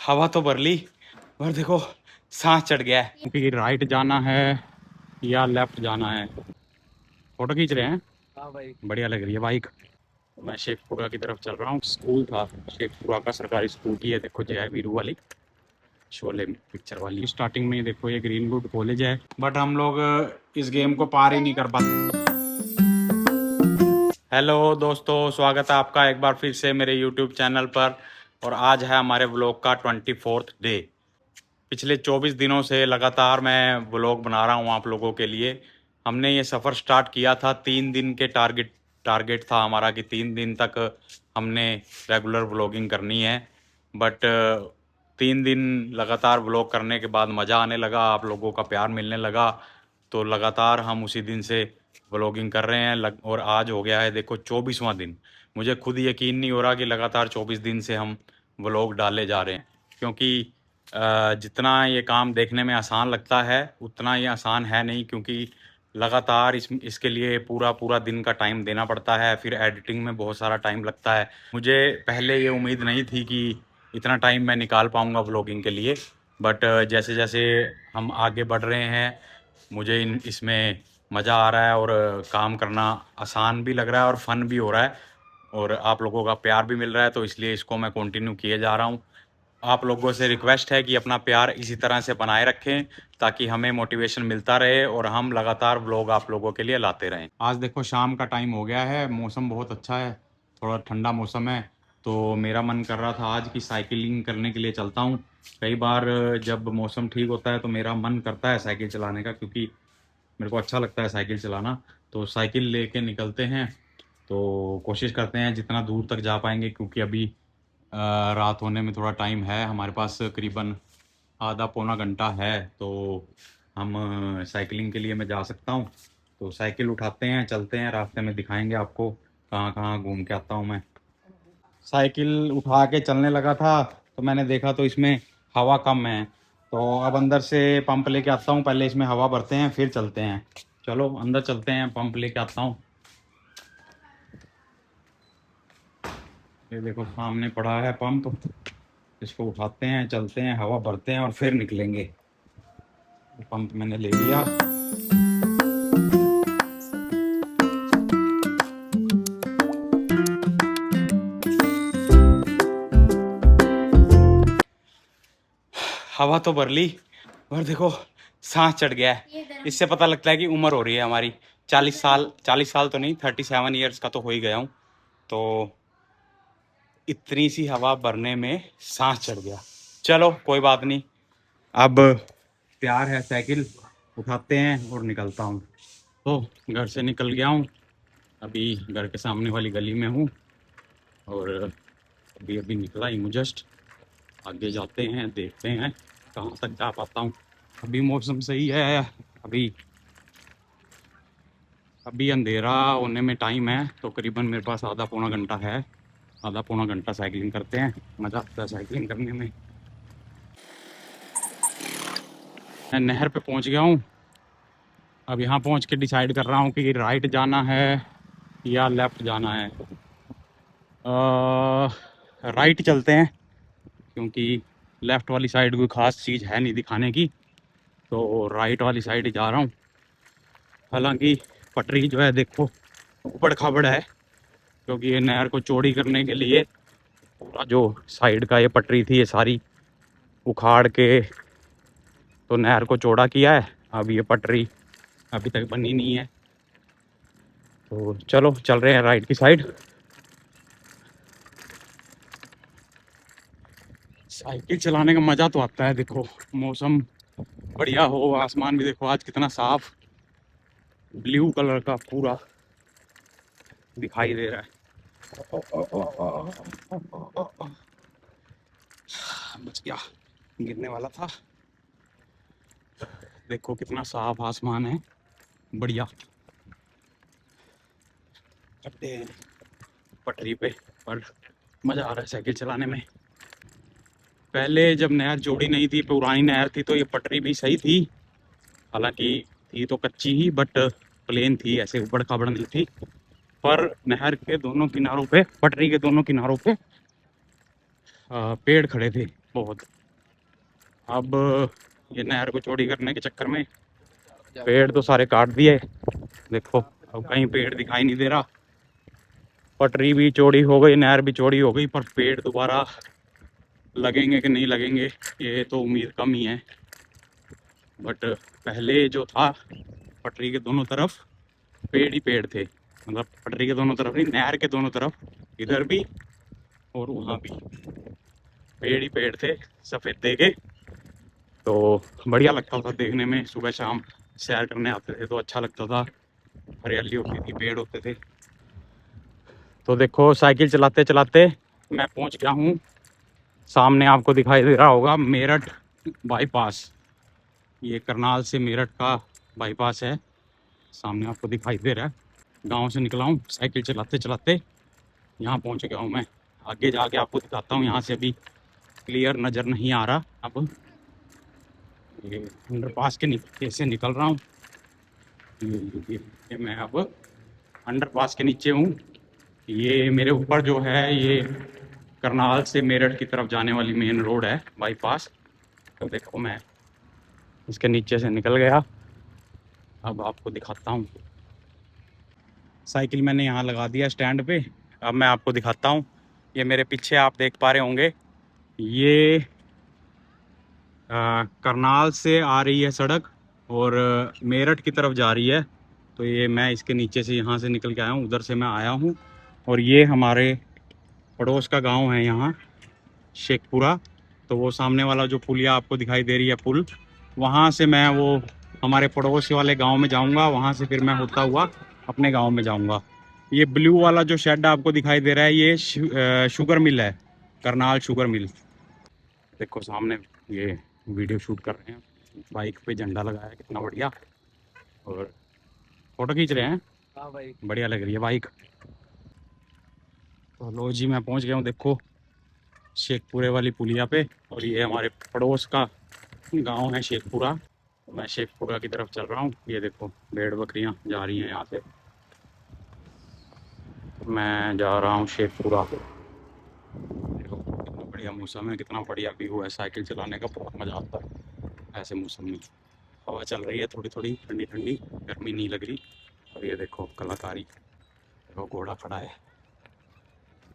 हवा तो भर ली पर देखो सांस चढ़ गया है क्योंकि राइट जाना है या लेफ्ट जाना है। फोटो खींच रहे हैं। हाँ भाई। बढ़िया लग रही है बाइक। मैं शेखपुरा की तरफ चल रहा हूँ। स्कूल था शेखपुरा का, सरकारी स्कूल की है। देखो जय वीरू वाली, शोले पिक्चर वाली। स्टार्टिंग में देखो ये ग्रीनवुड कॉलेज है, बट हम लोग इस गेम को पार ही नहीं कर पाते। हेलो दोस्तों, स्वागत है आपका एक बार फिर से मेरे यूट्यूब चैनल पर। और आज है हमारे व्लॉग का 24th डे। पिछले 24 दिनों से लगातार मैं व्लॉग बना रहा हूँ आप लोगों के लिए। हमने ये सफ़र स्टार्ट किया था 3 दिन के टारगेट था हमारा कि 3 दिन तक हमने रेगुलर व्लॉगिंग करनी है। बट 3 दिन लगातार व्लॉग करने के बाद मज़ा आने लगा, आप लोगों का प्यार मिलने लगा, तो लगातार हम उसी दिन से व्लॉगिंग कर रहे हैं। और आज हो गया है देखो 24वां दिन। मुझे खुद यकीन नहीं हो रहा कि लगातार 24 दिन से हम व्लॉग डाले जा रहे हैं, क्योंकि जितना ये काम देखने में आसान लगता है उतना ये आसान है नहीं, क्योंकि लगातार इसके लिए पूरा पूरा दिन का टाइम देना पड़ता है। फिर एडिटिंग में बहुत सारा टाइम लगता है। मुझे पहले ये उम्मीद नहीं थी कि इतना टाइम मैं निकाल पाऊँगा व्लॉगिंग के लिए, बट जैसे जैसे हम आगे बढ़ रहे हैं मुझे इसमें मज़ा आ रहा है और काम करना आसान भी लग रहा है और फ़न भी हो रहा है, और आप लोगों का प्यार भी मिल रहा है, तो इसलिए इसको मैं कंटिन्यू किए जा रहा हूँ। आप लोगों से रिक्वेस्ट है कि अपना प्यार इसी तरह से बनाए रखें ताकि हमें मोटिवेशन मिलता रहे और हम लगातार व्लॉग आप लोगों के लिए लाते रहें। आज देखो शाम का टाइम हो गया है, मौसम बहुत अच्छा है, थोड़ा ठंडा मौसम है, तो मेरा मन कर रहा था आज की साइकिलिंग करने के लिए चलता हूँ। कई बार जब मौसम ठीक होता है तो मेरा मन करता है साइकिल चलाने का, क्योंकि मेरे को अच्छा लगता है साइकिल चलाना। तो साइकिल लेके निकलते हैं, तो कोशिश करते हैं जितना दूर तक जा पाएंगे, क्योंकि अभी रात होने में थोड़ा टाइम है हमारे पास, करीबन आधा पौना घंटा है, तो हम साइकिलिंग के लिए मैं जा सकता हूँ। तो साइकिल उठाते हैं, चलते हैं, रास्ते में दिखाएंगे आपको कहाँ कहाँ घूम के आता हूँ मैं। साइकिल उठा के चलने लगा था तो मैंने देखा तो इसमें हवा कम है, तो अब अंदर से पंप लेके आता हूँ। पहले इसमें हवा भरते हैं फिर चलते हैं। चलो अंदर चलते हैं, पंप लेके आता हूँ। ये देखो सामने पड़ा है पंप, इसको उठाते हैं, चलते हैं, हवा भरते हैं और फिर निकलेंगे। पंप मैंने ले लिया। हवा तो भर ली पर देखो सांस चढ़ गया है। इससे पता लगता है कि उम्र हो रही है हमारी। 40 साल तो नहीं, 37 ईयर्स का तो हो ही गया हूँ। तो इतनी सी हवा भरने में सांस चढ़ गया। चलो कोई बात नहीं, अब तैयार है साइकिल, उठाते हैं और निकलता हूँ। तो घर से निकल गया हूँ, अभी घर के सामने वाली गली में हूँ, और अभी अभी निकला ही हूँ जस्ट। आगे जाते हैं, देखते हैं कहाँ तक जा पाता हूँ। अभी मौसम सही है, अभी अभी अंधेरा होने में टाइम है, तो करीबन मेरे पास आधा पौना घंटा है। आधा पौना घंटा साइकिलिंग करते हैं, मज़ा आता है साइकिलिंग करने में। मैं नहर पे पहुंच गया हूँ। अब यहाँ पहुंच के डिसाइड कर रहा हूँ कि राइट जाना है या लेफ़्ट जाना है। राइट चलते हैं, क्योंकि लेफ़्ट वाली साइड कोई ख़ास चीज़ है नहीं दिखाने की, तो राइट वाली साइड ही जा रहा हूँ। हालांकि पटरी जो है देखो ऊबड़ खाबड़ है, क्योंकि ये नहर को चौड़ी करने के लिए पूरा जो साइड का ये पटरी थी ये सारी उखाड़ के तो नहर को चौड़ा किया है। अब ये पटरी अभी तक बनी नहीं है, तो चलो चल रहे हैं राइट की साइड। साइकिल चलाने का मज़ा तो आता है। देखो मौसम बढ़िया हो, आसमान भी देखो आज कितना साफ ब्लू कलर का पूरा दिखाई दे रहा है। बच गया, गिरने वाला था। देखो कितना साफ आसमान है, बढ़िया। चलते हैं पटरी पे, पर मज़ा आ रहा है साइकिल चलाने में। पहले जब नहर जोड़ी नहीं थी, पुरानी नहर थी, तो ये पटरी भी सही थी। हालांकि थी तो कच्ची ही, बट प्लेन थी, ऐसे ऊबड़ खाबड़ नहीं थी। पर नहर के दोनों किनारों पे, पटरी के दोनों किनारों पे पेड़ खड़े थे, बहुत। अब ये नहर को चौड़ी करने के चक्कर में पेड़ तो सारे काट दिए, देखो अब कहीं पेड़ दिखाई नहीं दे रहा। पटरी भी चौड़ी हो गई, नहर भी चौड़ी हो गई, पर पेड़ दोबारा लगेंगे कि नहीं लगेंगे ये तो उम्मीद कम ही है। बट पहले जो था पटरी के दोनों तरफ पेड़ ही पेड़ थे, मतलब पटरी के दोनों तरफ नहीं, नहर के दोनों तरफ, इधर भी और वहाँ भी पेड़ ही पेड़ थे सफ़ेदे के। तो बढ़िया लगता था देखने में, सुबह शाम सैर करने आते थे तो अच्छा लगता था, हरियाली होती थी, पेड़ होते थे। तो देखो साइकिल चलाते चलाते मैं पहुंच गया हूँ, सामने आपको दिखाई दे रहा होगा मेरठ बाईपास। ये करनाल से मेरठ का बाईपास है, सामने आपको दिखाई दे रहा है। गांव से निकला हूँ साइकिल चलाते चलाते, यहाँ पहुँच गया हूँ मैं। आगे जाके आपको दिखाता हूँ, यहाँ से अभी क्लियर नज़र नहीं आ रहा। अब ये अंडरपास के नीचे से निकल रहा हूँ, ये मैं अब अंडरपास के नीचे हूँ। ये मेरे ऊपर जो है ये करनाल से मेरठ की तरफ जाने वाली मेन रोड है, बाईपास। तो देखो मैं इसके नीचे से निकल गया, अब आपको दिखाता हूँ। साइकिल मैंने यहाँ लगा दिया स्टैंड पे, अब मैं आपको दिखाता हूँ। ये मेरे पीछे आप देख पा रहे होंगे, ये करनाल से आ रही है सड़क और मेरठ की तरफ जा रही है। तो ये मैं इसके नीचे से यहाँ से निकल के आया हूँ, उधर से मैं आया हूँ। और ये हमारे पड़ोस का गांव है यहाँ शेखपुरा। तो वो सामने वाला जो पुलिया आपको दिखाई दे रही है पुल, वहाँ से मैं वो हमारे पड़ोस वाले गांव में जाऊँगा, वहाँ से फिर मैं होता हुआ अपने गांव में जाऊँगा। ये ब्लू वाला जो शेड आपको दिखाई दे रहा है ये शुगर मिल है, करनाल शुगर मिल। देखो सामने ये वीडियो शूट कर रहे हैं, बाइक पे झंडा लगाया है कितना बढ़िया, और फोटो खींच रहे हैं। हाँ भाई बढ़िया लग रही है बाइक। तो लो जी मैं पहुंच गया हूँ, देखो शेखपुरे वाली पुलिया पे। और ये हमारे पड़ोस का गांव है शेखपुरा। मैं शेखपुरा की तरफ चल रहा हूँ, ये देखो भेड़ बकरियाँ जा रही हैं यहाँ से। मैं जा रहा हूँ शेखपुरा। देखो कितना बढ़िया मौसम है, कितना बढ़िया व्यू है, साइकिल चलाने का बहुत मज़ा आता है ऐसे मौसम में। हवा चल रही है थोड़ी थोड़ी ठंडी ठंडी, गर्मी नहीं लग रही। और ये देखो कलाकारी, देखो घोड़ा खड़ा है,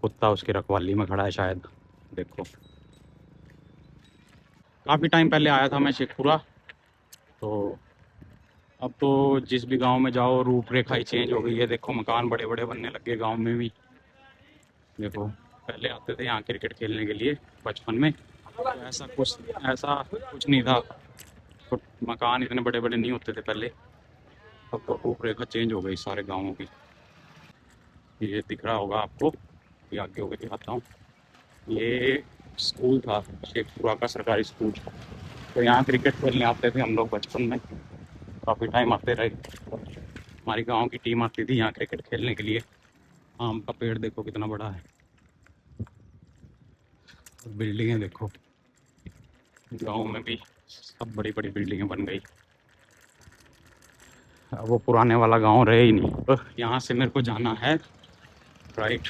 कुत्ता उसकी रखवाली में खड़ा है शायद। देखो काफ़ी टाइम पहले आया था मैं शेखपुरा, तो अब तो जिस भी गांव में जाओ रूपरेखा ही चेंज हो गई है। देखो मकान बड़े बड़े बनने लग गए गाँव में भी। देखो पहले आते थे यहाँ क्रिकेट खेलने के लिए बचपन में, तो ऐसा कुछ नहीं था, तो मकान इतने बड़े बड़े नहीं होते थे पहले। अब तो रूपरेखा चेंज हो गई सारे गाँवों की। ये दिख रहा होगा आपको, ये आगे होकर दिखाता हूँ। ये स्कूल था शेखपुरा का, सरकारी स्कूल। तो यहाँ क्रिकेट खेलने आते थे हम लोग बचपन में, काफ़ी टाइम आते रहे। हमारी गांव की टीम आती थी यहाँ क्रिकेट खेलने के लिए। आम का पेड़ देखो कितना बड़ा है, बिल्डिंगें देखो, गांव में भी सब बड़ी बड़ी बिल्डिंगें बन गई। अब वो पुराने वाला गांव रहे ही नहीं। तो यहाँ से मेरे को जाना है राइट,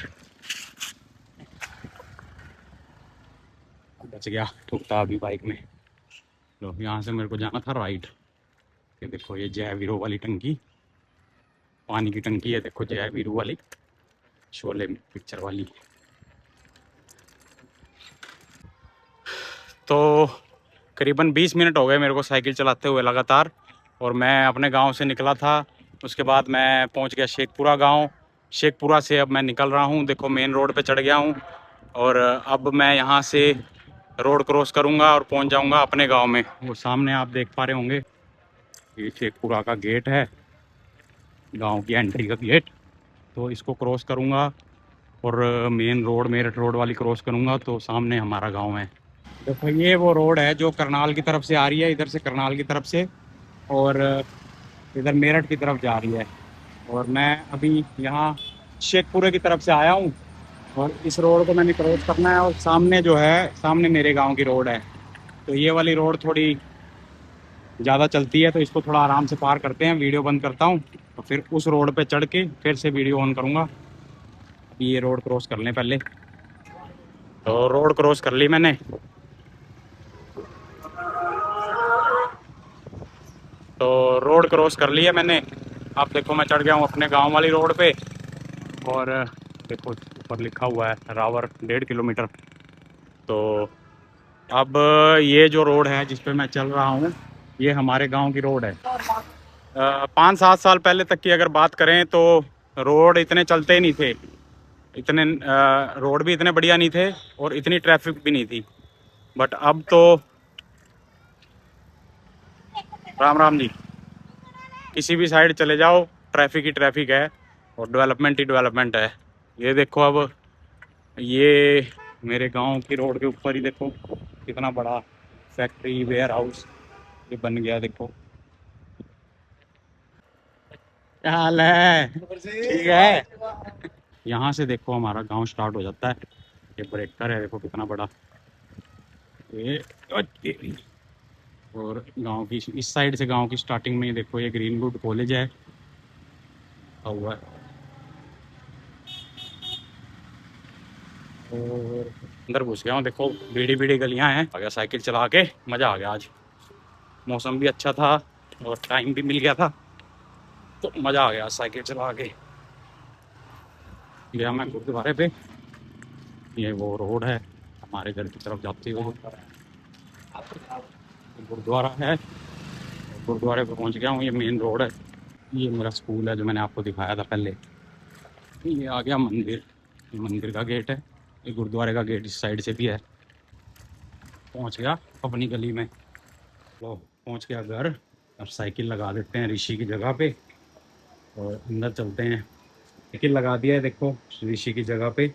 बच गया ठुकता अभी बाइक में। तो यहाँ से मेरे को जाना था राइट। ये देखो ये जय वीरू वाली टंकी, पानी की टंकी है, देखो जय वीरू वाली, शोले पिक्चर वाली। तो करीबन 20 मिनट हो गए मेरे को साइकिल चलाते हुए लगातार, और मैं अपने गांव से निकला था। उसके बाद मैं पहुंच गया शेखपुरा गांव। शेखपुरा से अब मैं निकल रहा हूं, देखो मेन रोड पे चढ़ गया हूं, और अब मैं यहां से रोड क्रॉस करूंगा और पहुंच जाऊंगा अपने गांव में। वो सामने आप देख पा रहे होंगे, ये शेखपुरा का गेट है, गांव की एंट्री का गेट। तो इसको क्रॉस करूंगा और मेन रोड मेरठ रोड वाली क्रॉस करूंगा, तो सामने हमारा गाँव है। देखो ये वो रोड है जो करनाल की तरफ से आ रही है, इधर से करनाल की तरफ से, और इधर मेरठ की तरफ जा रही है। और मैं अभी यहाँ शेखपुरे की तरफ से आया हूँ, और इस रोड को मैंने क्रॉस करना है, और सामने जो है सामने मेरे गांव की रोड है। तो ये वाली रोड थोड़ी ज़्यादा चलती है, तो इसको थोड़ा आराम से पार करते हैं। वीडियो बंद करता हूँ तो फिर उस रोड पे चढ़ के फिर से वीडियो ऑन करूँगा। अभी ये रोड क्रॉस कर लें पहले। तो रोड क्रॉस कर ली मैंने, तो रोड क्रॉस कर ली है मैंने। अब देखो मैं चढ़ गया हूँ अपने गांव वाली रोड पे। और देखो ऊपर लिखा हुआ है रावर 1.5 किलोमीटर। तो अब ये जो रोड है जिस पे मैं चल रहा हूँ ये हमारे गांव की रोड है। 5-7 साल पहले तक की अगर बात करें तो रोड इतने चलते ही नहीं थे, इतने रोड भी इतने बढ़िया नहीं थे और इतनी ट्रैफिक भी नहीं थी। बट अब तो राम राम जी, किसी भी साइड चले जाओ ट्रैफिक ही ट्रैफिक है और डेवलपमेंट ही डेवलपमेंट है। ये देखो अब ये मेरे गांव की रोड के ऊपर ही देखो कितना बड़ा फैक्ट्री वेयर हाउस ये बन गया। देखो क्या हाल है, ठीक है। यहाँ से देखो हमारा गांव स्टार्ट हो जाता है। ये ब्रेकर है देखो कितना बड़ा ये। और गांव की इस साइड से गांव की स्टार्टिंग में ही देखो ये ग्रीनवुड कॉलेज है हुआ है। और अंदर घुस गया हूँ, देखो बीड़ी बीड़ी गलियां हैं। आ गया साइकिल चला के, मज़ा आ गया। आज मौसम भी अच्छा था और टाइम भी मिल गया था तो मज़ा आ गया साइकिल चला के। गया मैं गुरुद्वारे पे। ये वो रोड है हमारे घर की तरफ जाती हुई, गुरुद्वारा है। गुरुद्वारे पे पहुंच गया हूँ, ये मेन रोड है। ये मेरा स्कूल है जो मैंने आपको दिखाया था पहले। ये आ गया मंदिर, ये मंदिर का गेट है। ये गुरुद्वारे का गेट इस साइड से भी है। पहुंच गया अपनी गली में। लो पहुंच गया घर। अब साइकिल लगा देते हैं ऋषि की जगह पे और अंदर चलते हैं। साइकिल लगा दिया है देखो ऋषि की जगह पे।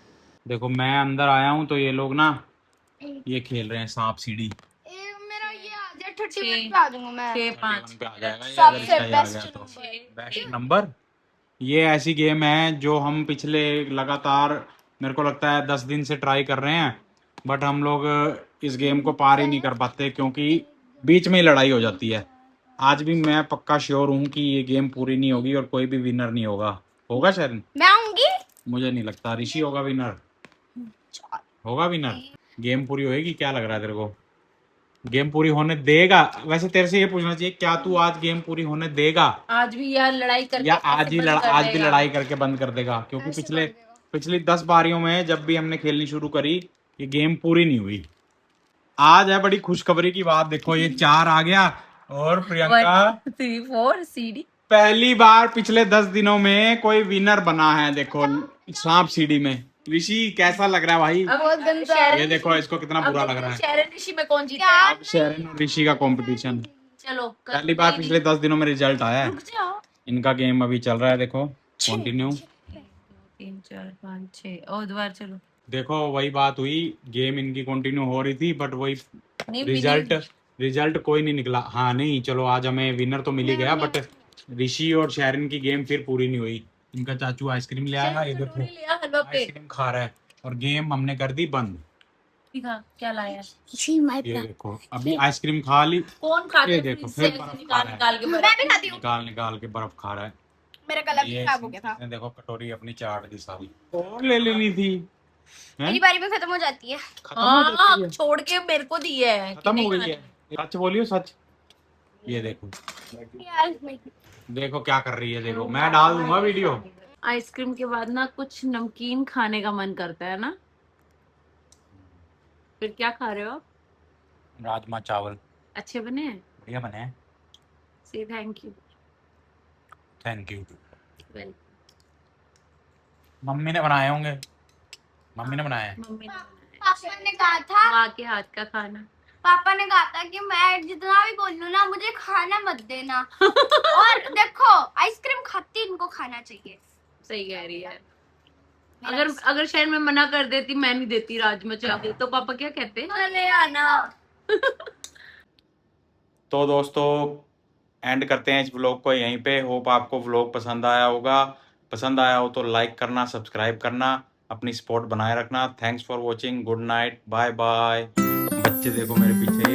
देखो मैं अंदर आया हूँ तो ये लोग ना ये खेल रहे हैं सांप सीढ़ी। मेरा ये आ जाए 31 पे आ जाऊंगा मैं। 6-5 पे आ जाएगा ये, सबसे अगर इसका ये आ बेस्ट गया तो बेस्ट नंबर। ये ऐसी गेम है जो हम पिछले लगातार मेरे को लगता है 10 दिन से ट्राई कर रहे हैं। बट हम लोग इस गेम को पार ही नहीं कर पाते क्योंकि बीच में ही लड़ाई हो जाती है। आज भी मैं पक्का श्योर हूँ कि ये गेम पूरी नहीं होगी और कोई भी विनर नहीं होगा। होगा शायद, मैं आऊंगी। मुझे नहीं लगता ऋषि होगा विनर। होगा विनर। गेम पूरी होएगी, क्या लग रहा है तेरे को? गेम पूरी होने देगा? वैसे तेरे से ये पूछना चाहिए क्या तू आज गेम पूरी होने देगा? आज भी यार लड़ाई करके या आज भी लड़ाई करके बंद कर देगा? क्योंकि पिछली 10 बारियों में जब भी हमने खेलनी शुरू करी ये गेम पूरी नहीं हुई। आज है बड़ी खुशखबरी की बात, देखो ये 4 आ गया और प्रियंका 1 2 3 4 सीढ़ी। पहली बार पिछले 10 दिनों में कोई विनर बना है। देखो सांप सीढ़ी में। ऋषि कैसा लग रहा है भाई? बहुत गंदा। ये देखो इसको कितना बुरा लग रहा है। शहर ऋषि में कौन जीता है? अब शेरन और ऋषि का कंपटीशन। चलो पहली बार पिछले 10 दिनों में रिजल्ट आया है। रुक जाओ। इनका गेम अभी चल रहा है देखो कंटिन्यू। 3 4 5 6 और दोबारा चलो। देखो वही बात हुई, गेम इनकी कंटिन्यू हो रही थी बट वही नहीं रिजल्ट कोई नहीं निकला। हाँ नहीं चलो आज हमें विनर तो मिल ही गया बट ऋषि और शेरन की गेम फिर पूरी नहीं हुई। इनका चाचू आइसक्रीम ले आया, ये देखो लिया हलवा पे। आइसक्रीम खा रहा है और गेम हमने कर दी बंद। दिखा क्या लाया। ये देखो अभी आइसक्रीम खा ली। कौन खाता ये है देखो फ्रिज फिर से बर्फ निकाल खा रहा है। निकाल के मैं भी खाती हूँ। निकाल के बर्फ खा रहा है। मेरा गला भी ये खराब हो गया था। इसने देखो कटोरी अपनी चाट दी सारी और ले लेनी थी। मेरी बारी में खत्म हो जाती है। खत्म हो जाती हाँ है। छोड़ के मेरे को दी है। खत्म हो गई है। सच बोलियो सच। ये देखो यार देखो क्या कर रही है, देखो मैं डाल दूंगा वीडियो। आइसक्रीम के बाद ना कुछ नमकीन खाने का मन करता है ना। फिर क्या खा रहे हो आप? राजमा चावल अच्छे बने हैं? बढ़िया बने हैं। से thank you. Thank you. Well mummy ने बनाए होंगे, मम्मी ने बनाए हैं। मम्मी ने बनाया पापा ने कहा था, माँ के हाथ का खाना। पापा ने कहा था कि मैं जितना भी बोल लूं ना मुझे खाना मत देना। और देखो आइसक्रीम खाती इनको खाना चाहिए। सही कह रही है। अगर शायद मैं मना कर देती, मैं नहीं देती राजमा चावल, तो पापा क्या कहते? ले आना। तो दोस्तों एंड करते हैं इस व्लॉग को यहीं पे। होप आपको व्लॉग पसंद आया होगा। पसंद आया हो तो लाइक करना, सब्सक्राइब करना, अपनी सपोर्ट बनाए रखना। Thanks for watching, good night, bye bye. बच्चे देखो मेरे पीछे